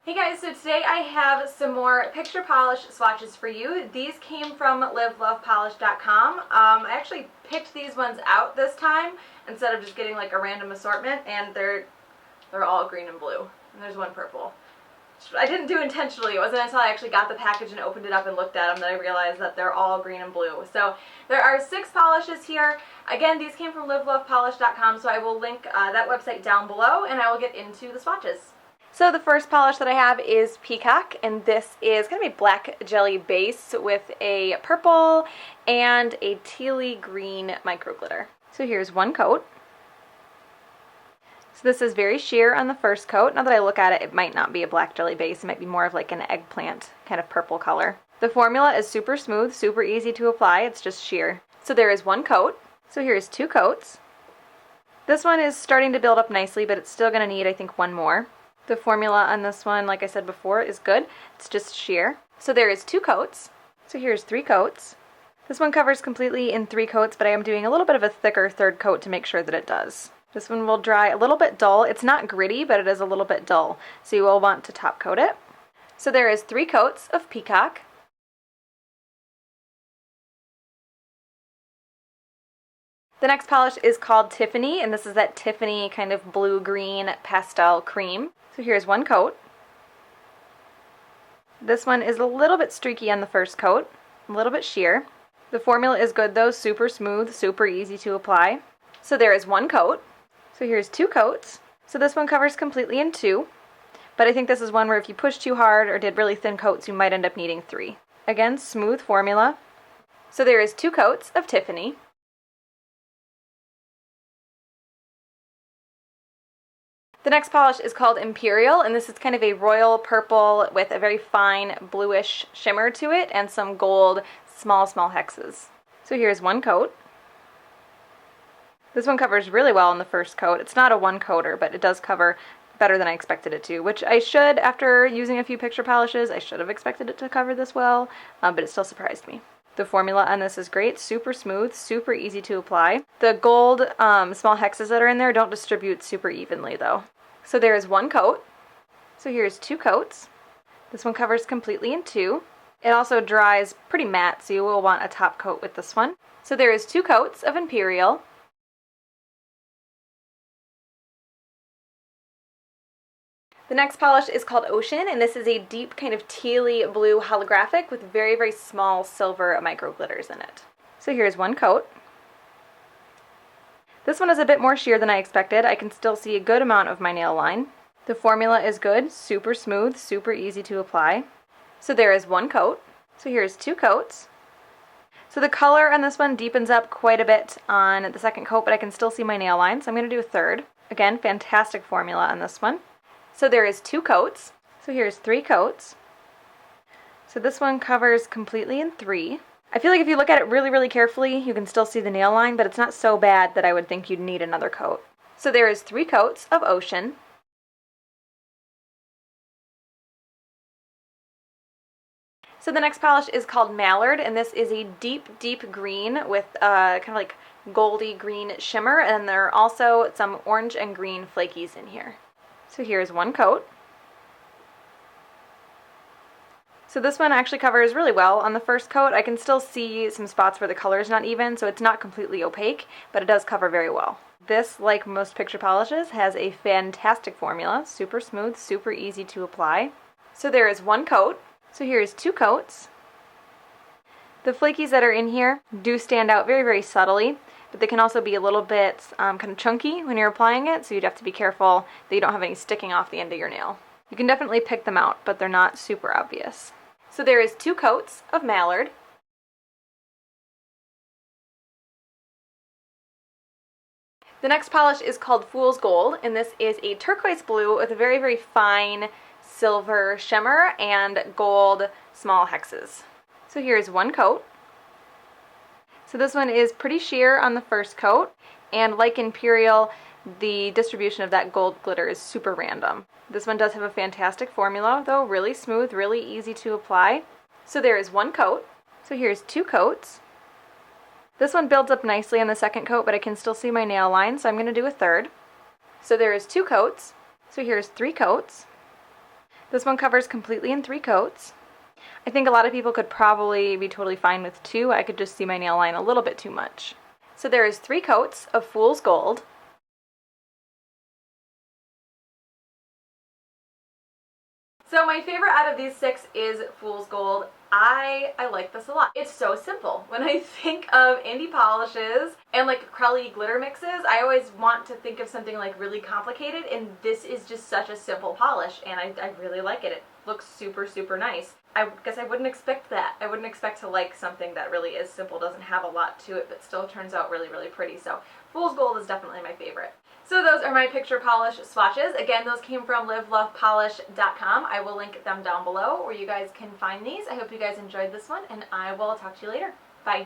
Hey guys, so today I have some more picture polish swatches for you. These came from livelovepolish.com. I actually picked these ones out this time instead of just getting like a random assortment, and they're all green and blue, and there's one purple. I didn't do intentionally. It wasn't until I actually got the package and opened it up and looked at them that I realized that they're all green and blue. So there are 6 polishes here. Again, these came from livelovepolish.com, so I will link that website down below, and I will get into the swatches. So the first polish that I have is Peacock, and this is going to be black jelly base with a purple and a tealy green micro glitter. So here's one coat. So this is very sheer on the first coat. Now that I look at it, it might not be a black jelly base. It might be more of like an eggplant kind of purple color. The formula is super smooth, super easy to apply. It's just sheer. So there is one coat. So here's 2 coats. This one is starting to build up nicely, but it's still going to need, I think, one more. The formula on this one, like I said before, is good. It's just sheer. So there is 2 coats. So here's 3 coats. This one covers completely in 3 coats, but I am doing a little bit of a thicker third coat to make sure that it does. This one will dry a little bit dull. It's not gritty, but it is a little bit dull. So you will want to top coat it. So there is 3 coats of Peacock. The next polish is called Tiffany, and this is that Tiffany kind of blue-green pastel cream. So here's one coat. This one is a little bit streaky on the first coat, a little bit sheer. The formula is good though, super smooth, super easy to apply. So there is one coat. So here's 2 coats. So this one covers completely in 2, but I think this is one where if you push too hard or did really thin coats, you might end up needing 3. Again, smooth formula. So there is 2 coats of Tiffany. The next polish is called Imperial, and this is kind of a royal purple with a very fine bluish shimmer to it and some gold small hexes. So here's one coat. This one covers really well in the first coat. It's not a one coater, but it does cover better than I expected it to, which I should, after using a few picture polishes, I should have expected it to cover this well, but it still surprised me. The formula on this is great, super smooth, super easy to apply. The gold small hexes that are in there don't distribute super evenly though. So there is one coat. So here's 2 coats. This one covers completely in 2. It also dries pretty matte, so you will want a top coat with this one. So there is 2 coats of Imperial. The next polish is called Ocean, and this is a deep kind of tealy blue holographic with very small silver micro glitters in it. So here's one coat. This one is a bit more sheer than I expected. I can still see a good amount of my nail line. The formula is good, super smooth, super easy to apply. So there is one coat. So here's 2 coats. So the color on this one deepens up quite a bit on the second coat, but I can still see my nail line, so I'm going to do a third. Again, fantastic formula on this one. So there is 2 coats. So here's 3 coats. So this one covers completely in 3. I feel like if you look at it really carefully, you can still see the nail line, but it's not so bad that I would think you'd need another coat. So there is 3 coats of Ocean. So the next polish is called Mallard, and this is a deep green with kind of like goldy green shimmer, and there are also some orange and green flakies in here. So here's one coat. So this one actually covers really well. On the first coat, I can still see some spots where the color is not even, so it's not completely opaque, but it does cover very well. This, like most picture polishes, has a fantastic formula, super smooth, super easy to apply. So there is one coat. So here's 2 coats. The flakies that are in here do stand out very subtly, but they can also be a little bit kind of chunky when you're applying it, so you'd have to be careful that you don't have any sticking off the end of your nail. You can definitely pick them out, but they're not super obvious. So there is 2 coats of Mallard. The next polish is called Fool's Gold, and this is a turquoise blue with a very fine silver shimmer and gold small hexes. So here's one coat. So this one is pretty sheer on the first coat, and like Imperial, the distribution of that gold glitter is super random. This one does have a fantastic formula though, really smooth, really easy to apply. So there is one coat. So here's 2 coats. This one builds up nicely on the second coat, but I can still see my nail line, so I'm going to do a third. So there is 2 coats. So here's 3 coats. This one covers completely in 3 coats. I think a lot of people could probably be totally fine with 2. I could just see my nail line a little bit too much. So there is 3 coats of Fool's Gold. So my favorite out of these 6 is Fool's Gold. I like this a lot. It's so simple. When I think of indie polishes and like acrylic glitter mixes, I always want to think of something like really complicated, and this is just such a simple polish, and I really like it. It looks super, super nice. I guess I wouldn't expect that. I wouldn't expect to like something that really is simple, doesn't have a lot to it, but still turns out really, really pretty. So Fool's Gold is definitely my favorite. So those are my picture polish swatches. Again, those came from livelovepolish.com. I will link them down below where you guys can find these. I hope you guys enjoyed this one, and I will talk to you later. Bye.